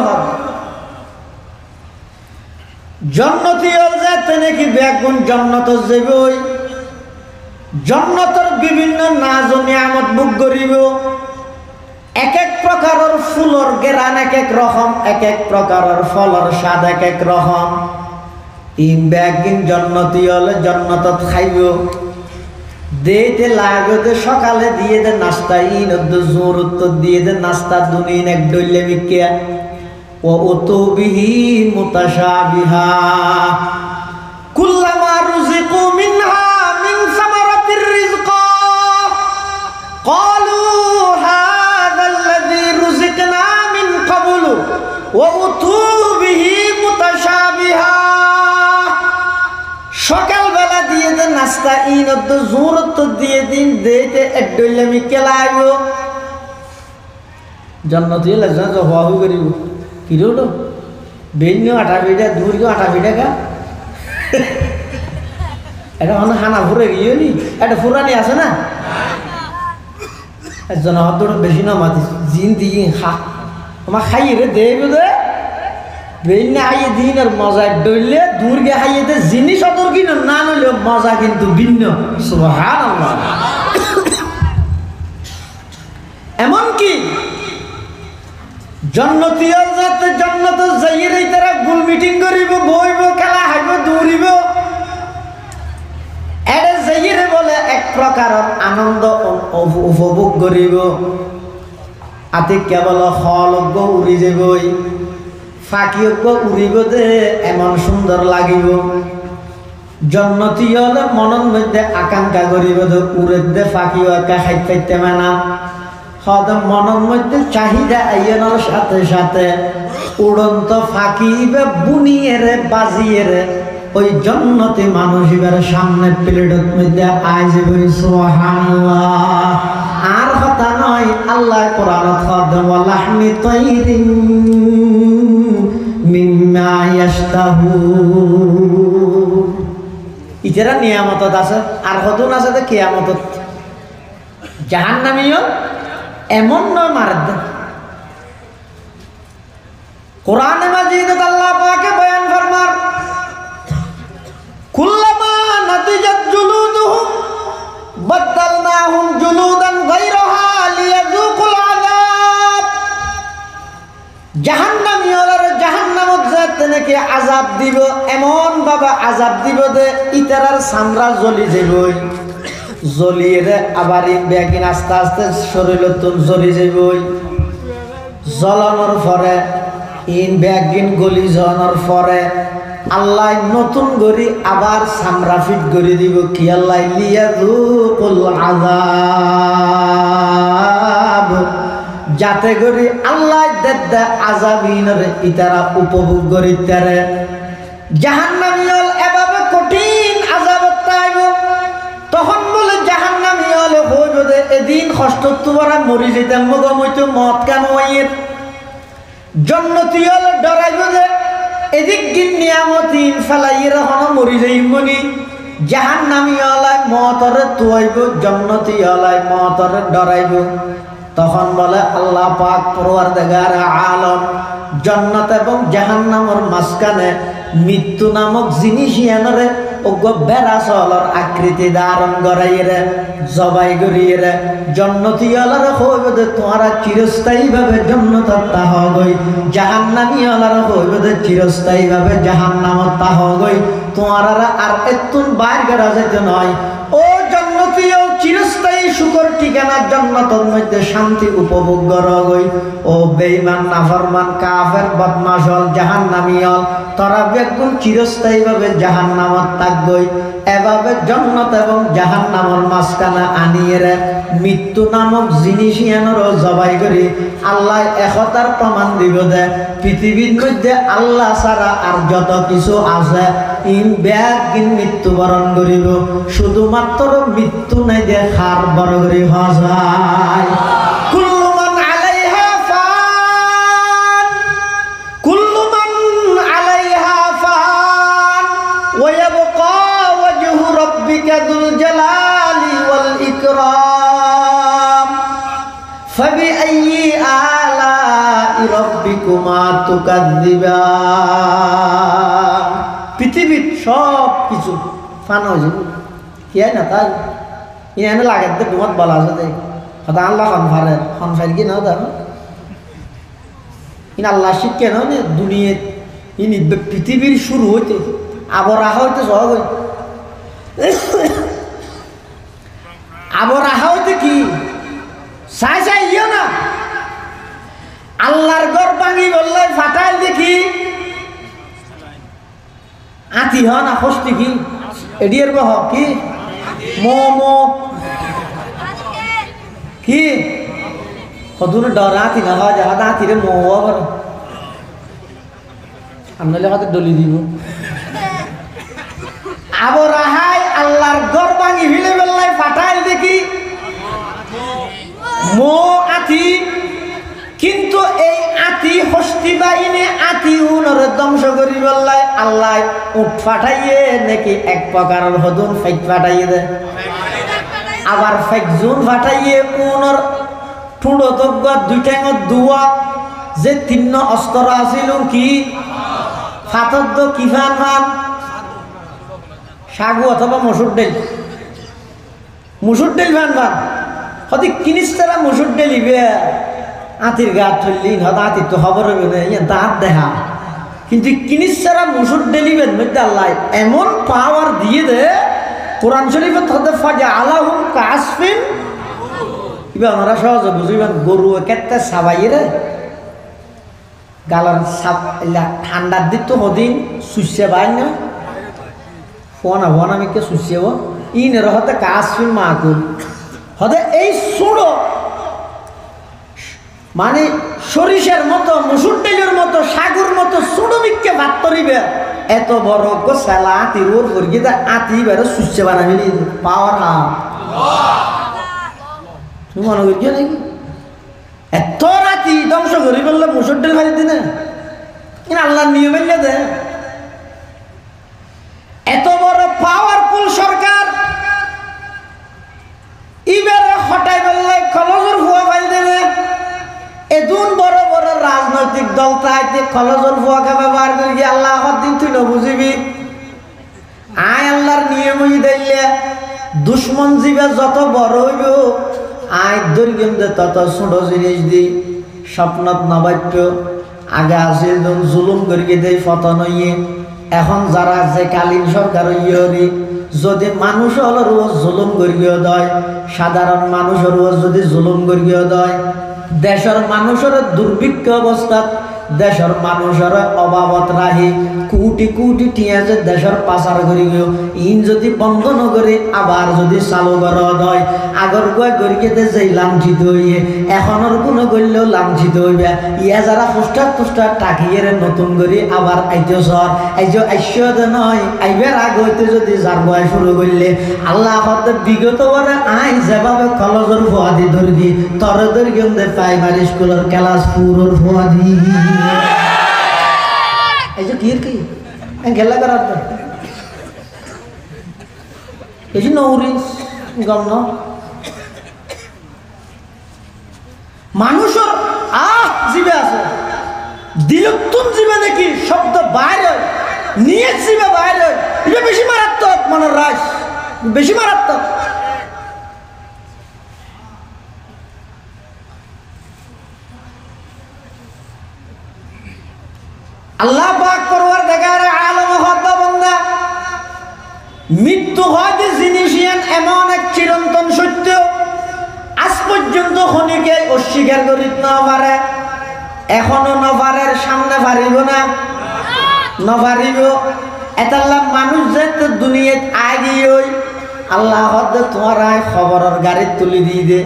হবে জান্নাতি হল যাতে নাকি বেগুন জান্নাত যাবই জান্নাতের বিভিন্ন নাজ ও নিয়ামত ভোগ করিব এক এক প্রকারের ফুলের ঘ্রাণ এক এক রকম এক এক প্রকারের ফলের স্বাদ এক এক রকম ইন বেগুন জান্নাতি হলে জান্নাতত খাইব দেইতে লাগতে সকালে দিয়ে দে নাস্তা ইন জোর উত্তর দিয়ে দে নাস্তা দুনিন এক ডইলে মিকিয়া ও উতুবিহি মুতাশাবিহা কুল্লামা রুজিকু মিনহা মিন সামারাতির রিজকা ক্বালু হাযাল্লাযী রুজিকনা মিন ক্বাবলু ওয়া উতুবিহি মুতাশাবিহা সকালবেলা দিয়ে দে নাস্তা ইন জোরত দিয়ে দিন দেইতে এক ডইলামি কেলাইব জান্নাতি লাগা তো হওয়া করিব কি রে ওটা বেইন আটা বিটা দূর আটা বিটা কা এটা মানে হানা ফুরে গিয়ে নি এটা ফুরানি আছে না একজন হত বেশি না মাতি জিন দিয়ে খা আমার খাইয়ে রে দেব দে বেইনে আইয়ে দিনের মজা ডইলে দূরকে হাইয়ে দে জিনিস অতর কিনা না নইলে মজা কিন্তু ভিন্ন সুবহানাল্লাহ এমন কি জান্নাতীয়র যাতে জান্নাত যাইরে তারা গোল মিটিং করিব বইব খেলা হাইব দৌড়িব এর যাইরে বলে এক প্রকারের আনন্দ উপভোগ করিব আতে কেবল হলগ উড়ি যাবই ফাঁকিয়ক উড়িব দে এমন সুন্দর লাগিব জান্নাতি হলে মনের মধ্যে আকাঙ্ক্ষা করিব দে উড়ে দে ফাঁকিও একা খাইতে মানা হদ মনের মধ্যে চাহিদা আইয়ানোর সাথে সাথে উড়ন্ত ফাঁকিবে বুনিয়ে রে বাজিয়ে রে ওই জান্নাতি মানুষ এবার সামনে প্লেটের মধ্যে আয় যাবে সুবহানাল্লাহ আর কথা নয় আল্লাহ কোরআনত কদম লাহমি তাইরিন মিম্মা ইয়াশতাহু ইতারা নিয়ামতত আছে আর কতন আছে তে কিয়ামতত জাহান্নামীও এমন নয় মারদ কোরআনে মাজিদে আল্লাহ পাকে বয়ান ফরমার কুল্লামা নাতিজাত জুলুদুহুম বাদদালনাহুম জুলুদান গায়রাহা লিয়াযুকুল আযাব জাহান্নামী হলার জাহান্নামত যাতে নাকি আযাব দিব এমন বাবা আযাব দিব দে ইতারার চামড়া জ্বলি যাবই জ্বলিয়ে রে আবার ইন বেগিন আস্তে আস্তে শরীরতন জ্বলি যাবই জ্বলানোর পরে ইন বেগিন গলি যাওয়ার পরে আল্লাহ নতুন গরি আবার চামড়া ফিট করে দিব কি আল্লাহ লিয়াযুকুল আযাব যাতে করি আল্লাহ দেদা আযাবিনের ইতারা উপভোগ করিতারে জাহান্নামী হল এভাবে কঠিন আযাবত পাইব তখন বলে জাহান্নামী হল হইব দে এদিন কষ্ট তোরা মরি যেতাম মগমইতো মত কেন হইয়ের জান্নাতী হল ডরাইব দে এদিক দিন নিয়ামতিন ফেলাইয়ের হন মরি যাইমনি জাহান্নামী হলাই মতরে তুয়াইব জান্নাতী হলাই মতরে ডরাইব তখন বলে আল্লাহ পাক পরওয়ারদিগার আলম জান্নাত এবং জাহান্নামের মাঝখানে মৃত্যু নামক জিনিস ইয়ানরে ওগো বেরাসলর আকৃতি ধারণ করাইরে জবাই করিয়ে জান্নাতী আলার হইবে দে তোমরা চিরস্থায়ী ভাবে জান্নাতত তাহগই জাহান্নামী আলার হইবে দে চিরস্থায়ী ভাবে জাহান্নামত তাহগই তোমরা আর এতুন বাইর করা যেতে নয় ও জান্নাতী চিরস্থায়ী সুখর ঠিকানা জান্নাতের মধ্যে শান্তি উপভোগ করগই ও বেঈমান নাফরমান কাফের বদমাশ হল জাহান্নামী হল তোরা বেগুন চিরস্থায়ী ভাবে জাহান্নামত থাকবই এভাবে জান্নাত এবং জাহান্নামের মাঝখানে আনিয়ে রে মৃত্যু নামক জিনিস ইয়ানোর জবাই করি আল্লাহ একতার প্রমাণ দিব দে পৃথিবীর মধ্যে আল্লাহ ছাড়া আর যত কিছু আছে ইন বেগিন মৃত্যুবরণ করিব শুধুমাত্র মৃত্যু নাই যে হার বড় করি হজায় কুল্লু মান আলাইহা ফান কুল্লু মান আলাইহা ফান ওয়া ইয়াবকা ওয়াজহু রাব্বিকা যুল জালালি ওয়াল ইকরাম ফাবিআইয়ি আলাই রাব্বিকা রাব্বিকুমা তুকাযযিবান। পৃথিবীর সব কিছু ফানা হয়ে যাবে, কি হয় না তাই ইনানে লাগাতে তোমার বলা আছে যে হয়তো আল্লাহ খান ফারে খান ফাইল কি না দেখো ইন আল্লাহ শিক্ষা নয় না দুনিয়া ইনি পৃথিবীর শুরু হইতে আবার রাহা হইতে সহজ হই আবার রাহা হইতে কি চাই চাই ইয়ে না আল্লাহর ঘর ভাঙি বললে ফাটাইল দেখি আতি হ না হস্তি কি এডিয়ার বহ কি মোমো কি হদুনে ডর আতি না হয় যাহা আতি রে মো আবার আমনালে হাতে ডলি দিব আবার রাহাই আল্লাহর ঘর ভাঙি হিলে বেল্লাই ফাটাইল দেখি মো আতি কিন্তু এই আতি হস্তি বাহিনী আতি উনর ধ্বংস করি বললাই আল্লাহ উঠ ফাটাইয়ে নাকি এক প্রকারের হদুন ফেক ফাটাইয়ে দে আবার ফেক জুন ফাটাইয়ে উনর ঠুঁড়ো তজ্ঞ দুই ঠ্যাঙত দুয়া যে তিন্ন অস্ত্র আছিল কি ফাতদ্দ কি ফান ফান সাগু অথবা মসুর ডেল ফান ফান হতে কিনিস তারা মসুর ডেলিবে আতির গা ঠললি হয়তো আতির তো খবর হবে না ইয়ে দাঁত দেখা কিন্তু কিনিস তারা মসুর ডেলিবেন মধ্যে আল্লাহ এমন পাওয়ার দিয়ে দে কোরআন শরীফের হতে ফাজা আলাহুম কাসফিন এবার আমরা সহজে বুঝিবেন গরু কেটে সাবাই রে গালার সাপ ঠান্ডার দিক তো হদিন সুসে পাই না ফোনা আমি কে সুসে ইনের হতে কাসফিন মাকুল হতে এই সুড়ো মানে সরিষার মতো মসুর ডালের মতো সাগুর মতো সুড়মিককে ভাত করিবে এত বড় গোসালা আতি রোর করি আতি বেরো সুসে বানাবি পাওয়ার হা তুমি মনে করছো নাকি এত রাতি ধ্বংস করি বললে মসুর ডাল ভাই দিনে কিনা আল্লাহর নিয়ম দে এত বড় পাওয়ারফুল সরকার ইবারে হটাই বললে খলজর ফুয়া ফাইল দেবে এদুন বড় বড় রাজনৈতিক দল তাইতে খলজর ফুয়াকে ব্যবহার করি আল্লাহ দিন তুই না বুঝিবি আয় আল্লাহর নিয়ম দিলে দুশ্মন জীবে যত বড় হইব আয় দৈর্ঘ্য দে তত ছোট জিনিস দি স্বপ্নত নবাক্য আগে আছে জুলুম করিয়ে দেয় ফতন হইয়ে এখন যারা যে কালীন সরকার ইয়রি যদি মানুষ হল রোজ জুলুম করিয়ে দেয় সাধারণ মানুষের রোজ যদি জুলুম করিয়ে দেয় দেশের মানুষের দুর্ভিক্ষ অবস্থাত দেশের মানুষের অভাবত রাহি কোটি কোটি টিয়া যে দেশের পাচার করি গিয়ে ইন যদি বন্ধ নগরে আবার যদি চালু করা হয় আগর গুয়া গড়িয়ে যেই লাঞ্ছিত হইয়ে এখনের কোনো করলেও লাঞ্ছিত হইবে ইয়া যারা পোস্টার টাকিয়ে নতুন করে আবার আইতে সর আইজ আইস্য নয় আইবার আগ হইতে যদি যার বয় শুরু করলে আল্লাহ হতে বিগত বলে আই যেভাবে কলেজের ফুয়াদি ধরবি তর দৈর্ঘ্য প্রাইমারি স্কুলের ক্লাস পুরোর ফুয়াদি এই যে কি গেলা করার তো এই যে নৌরি গম ন মানুষের জীবে আছে দিলুত্তুন জীবে নাকি শব্দ বাইরে নিয়ে জীবে বাইরে এটা বেশি মারাত্মক মনের রাস বেশি মারাত্মক আল্লাহ পাক করবার দেখার আলম হত্যা বন্দা মৃত্যু হয়তো জিনিস এমন এক চিরন্তন সত্য আজ পর্যন্ত খনিকে অস্বীকার করিতে না পারে এখনো নভারের সামনে পারিব না নভারিব এতাল্লা মানুষ যে দুনিয়াত আগিয়ে আল্লাহ হত্যা তোমার খবরের গাড়ি তুলি দিয়ে দে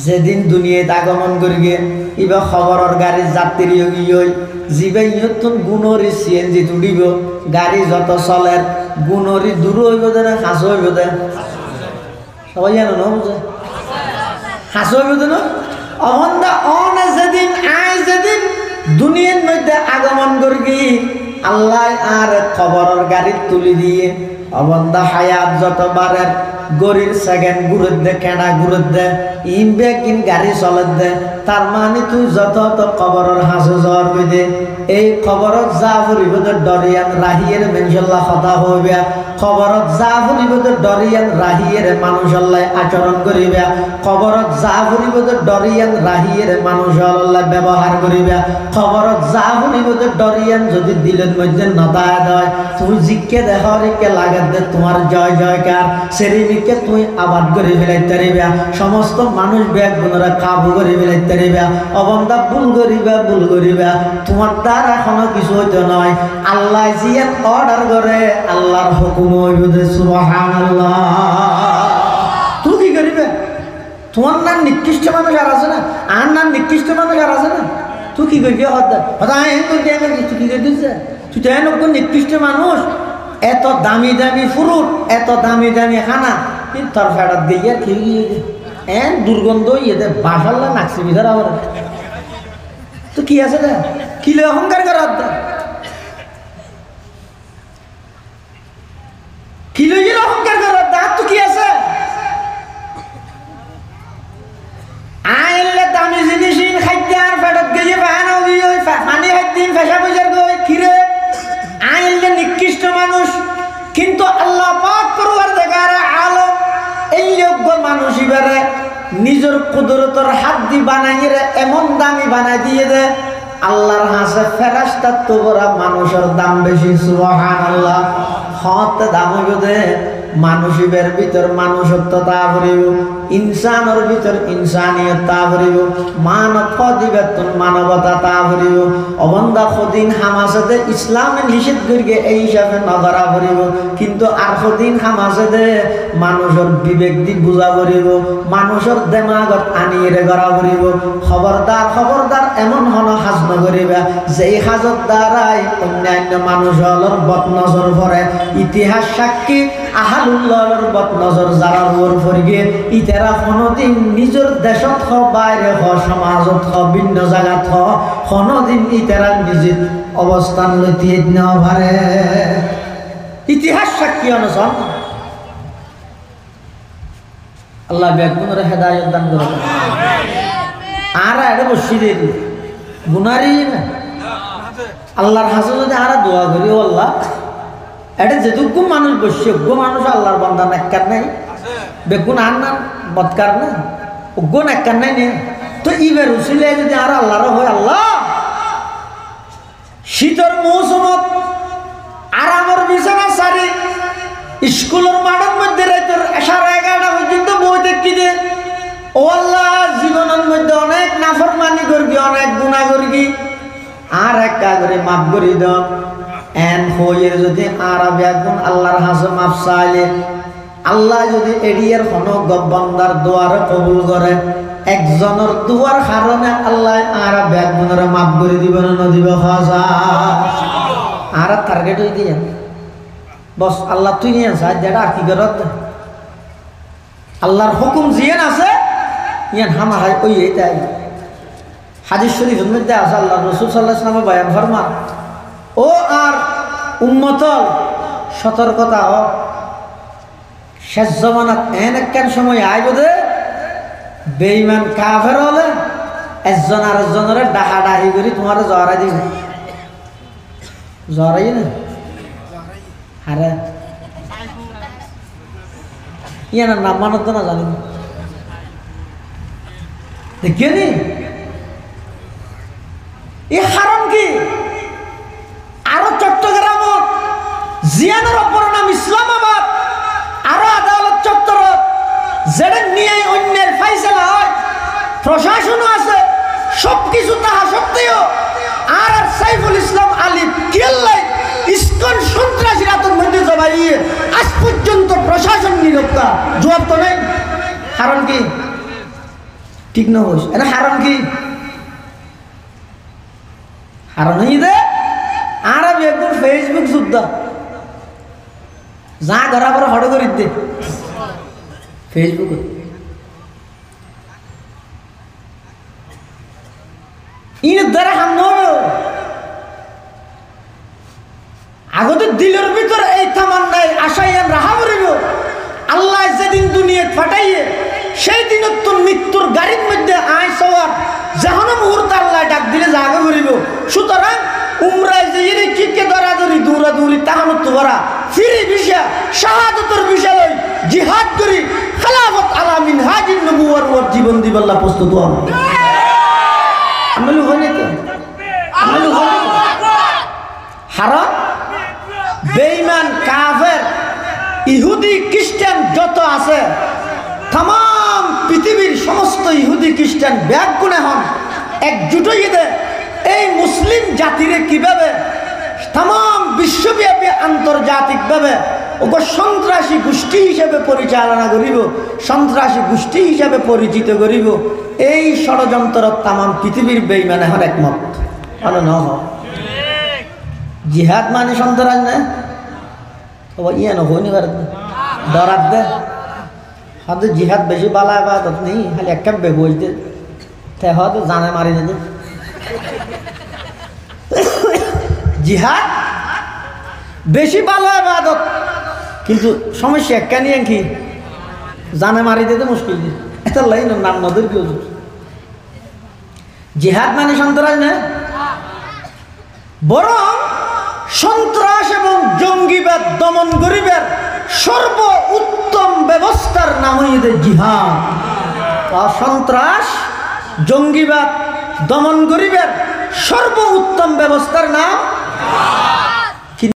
যেদিন দুনিয়াত আগমন করিগে ইবা খবরের গাড়ির যাত্রী গিয়ে জিবে ইয়তন গুণরি সিএনজি তুলিব গাড়ি যত চলে গুণরি দূর হইব দে না হাঁস হইব দে সবাই জানো না বুঝে হাঁস হইব দে না অহন্দা অনে যেদিন আয় যেদিন দুনিয়ার মধ্যে আগমন করি আল্লাহ আর খবরের গাড়ি তুলি দিয়ে অবন্ধা হায়াত যত বারের গরির সেকেন্ড ঘুরত দে কেনা ঘুরত দে ইনবে কিন গাড়ি চলত দে তার মানে তুই যত কবরের হাসু জ্বর দে এই খবরত যা ফুরিব ডরিয়ান রাহিয়ের মেনশাল্লাহ কথা হইবে খবরত যা ফুরিব ডরিয়ান রাহিয়ের মানুষ আল্লাহ আচরণ করিবে খবরত যা ফুরিব ডরিয়ান রাহিয়ের মানুষ আল্লাহ ব্যবহার করিবে খবরত যা ফুরিব ডরিয়ান যদি দিলের মধ্যে নতায় দেয় তুই জিকে দেখ রেখে লাগাত দে তোমার জয় জয়কার সেরিমিকে তুই আবাদ করে ফেলাইতে পারিবে সমস্ত মানুষ ব্যাগ গুণরা কাবু করে ফেলাইতে পারিবে অবন্ধা ভুল করিবে তোমার দ্বারা এখনো কিছু হইতে নয় আল্লাহ জিয়ান অর্ডার করে আল্লাহর হুকুম হইবে সুবহানাল্লাহ তুই কি করিবে তোমার নাম নিকৃষ্ট মানুষ আর আছে না আর নাম নিকৃষ্ট মানুষ আর আছে না তুই কি করবি তুই কি করছিস তুই তো এরকম নিকৃষ্ট মানুষ এত দামি দামি ফ্রুট এত দামি দামি খানা কিন্তু তোর ফেরত দিয়ে খেয়ে গিয়ে এন দুর্গন্ধ ইয়ে দে বাসাল্লা নাকছি ভিতর আবার তো কি আছে দে কিলো অহংকার করার দে কিলো অহংকার করার দে আর তো কি আছে আইলে দামি জিনিস খাইতে আর ফেরত গিয়ে বাহানা পানি খাইতে ফেসা পয়সার গই খিরে আইলে নিকৃষ্ট মানুষ কিন্তু আল্লাহ পাক করবার দেখার আলম এই যোগ্য মানুষ ইবারে নিজের কুদরতর হাত দি বানাই রে এমন দামি বানাই দিয়ে দে আল্লাহর হাসে ফেরেশতার তো বড় মানুষের দাম বেশি সুবহানাল্লাহ হত দাম হইব দে মানুষের ভিতর মানুষত্বতা ভরিব ইনসানের ভিতর ইনসানিয়তটা ভরিব মানব দিবেতন মানবতা তা ভরিব অবন্ধা খদিন হামাসে ইসলামে নিষেধ করিয়ে এই হিসাবে নগরা ভরিব কিন্তু আর খদিন হামাসে মানুষের বিবেক দি বুঝা ভরিব মানুষের দেমাগত আনিয়ে গড়া ভরিব খবরদার এমন হন হাজ নগরিবা যেই হাজত দ্বারাই অন্যান্য মানুষের বদনজর ভরে ইতিহাস সাক্ষী আহালুল্লাহর বদনজর যারা ওর ফরিগে ইতারা কোনোদিন নিজের দেশত হ বাইরে হ সমাজত হ ভিন্ন জায়গাত হ কোনোদিন ইতারা নিজের অবস্থান লইতে নেওয়া পারে ইতিহাস সাক্ষী অনুসরণ আল্লাহ বেগুনের হেদায়েত দান করুন আর এটা বসিয়ে দিই গুনারি না আল্লাহর হাসে যদি আর দোয়া করি ও আল্লাহ এটা যেটুকু মানুষ বসছে মানুষ আল্লাহর বান্দা নাক্কার নাই বেগুন আর না বৎকার না উগ্র নাক্কার নাই নে তো ইবার উচিলে যদি আর আল্লাহর হয় আল্লাহ শীতর মৌসুমত আরামর বিছানা সারি স্কুলের মাঠের মধ্যে রাইতর 11:30 পর্যন্ত বই দেখি দে ও আল্লাহ জীবনের মধ্যে অনেক নাফরমানি করবি অনেক গুনাহ করবি আর একটা করে মাফ করি দাও এন হইয়ের যদি আর বেগুন আল্লাহর হাসে মাফ চাইলে আল্লাহ যদি এড়িয়ার কোনো গব্বন্দার দোয়ারে কবুল করে একজনের দোয়ার কারণে আল্লাহ আর বেগুনের মাফ করে দিব না দিব হাজা আর টার্গেট হয়ে দিয়ে বস আল্লাহ তুই নিয়ে আসা যেটা কি করত আল্লাহর হুকুম জিয়ান আছে ইয়ান হামা হয় ওই এইটাই হাদিস শরীফের মধ্যে আছে আল্লাহ রাসূল সাল্লাল্লাহু আলাইহি ওয়াসাল্লাম বয়ান ফরমান ও আর উম্মতল সতর্কতা হোক শেষ জমানাত এন একখান সময় আইব দে বেঈমান কাফের হলে একজন আর একজনের ডাহাডাহি করি তোমার জড়াই দিবে জড়াই না আরে ইয়ার নাম মানত না জানি দেখিনি এই কারণ কি আরো চট্টগ্রামত জিয়ানের অপর নাম ইসলামাবাদ আরো আদালত চত্বরত যেটা নিয়ে অন্যের ফাইসলা হয় প্রশাসনও আছে সবকিছু তাহা সত্ত্বেও আর সাইফুল ইসলাম আলী কেল্লাই ইসকন সন্ত্রাসী রাতের মধ্যে জবাইয়ে আজ পর্যন্ত প্রশাসন নিরবতা জবাব তো নেই কারণ কি ঠিক না হোস এটা কারণ কি কারণ দে আর একদম ফেসবুক যুদ্ধ যা ঘরা পরে হড় করি দে ফেসবুক ইনের দ্বারা হাম আগতে দিলের ভিতরে এই তামান্নায় আশাইয়ান রাহা করিব আল্লাহ যেদিন ফাটাইয়ে সেই দিন তোর মৃত্যুর গাড়ির মধ্যে আয় সওয়ার যখন মুহূর্তে আল্লাহ ডাক দিলে জাগে করিব সুতরাং উমরায় যে চিকে দৌড়াদৌড়ি দৌড়াদৌড়ি তাহানো তোরা ফিরি বিষা শাহাদতের বিষয় লই জিহাদ করি খেলাফত আলা মিনহাজিন নবুওয়ার ওর জীবন দিবাল্লাহ প্রস্তুত হন আমলু হয়নি তো আমলু হয়নি হারাম বেঈমান কাফের ইহুদি খ্রিস্টান যত আছে তাম পৃথিবীর সমস্ত ইহুদি খ্রিস্টান ব্যাগ গুণে হন একজুট হয়ে দে এই মুসলিম জাতিরে কিভাবে তাম বিশ্বব্যাপী আন্তর্জাতিকভাবে ওকে সন্ত্রাসী গোষ্ঠী হিসেবে পরিচালনা করিব সন্ত্রাসী গোষ্ঠী হিসেবে পরিচিত করিব এই ষড়যন্ত্র তাম পৃথিবীর বেঈমান এখন একমত ভালো ন জিহাদ মানে সন্ত্রাস না ইয়ে নহনি ডরাত দে হয়তো জিহাদ বেশি বালা আবাদত নেই খালি একটা বেগুজ দে তে হয়তো জানে মারি দে জিহাদ বেশি ভালো আবাদত কিন্তু সমস্যা একটা নিয়ে কি জানে মারি দিতে মুশকিল এটা লাইন নাম নদীর কি জিহাদ মানে সন্ত্রাস না বরং সন্ত্রাস এবং জঙ্গিবাদ দমন করিবার সর্ব উত্তম ব্যবস্থার নাম হইতে জিহাদ সন্ত্রাস জঙ্গিবাদ দমন করিবার সর্ব উত্তম ব্যবস্থার নাম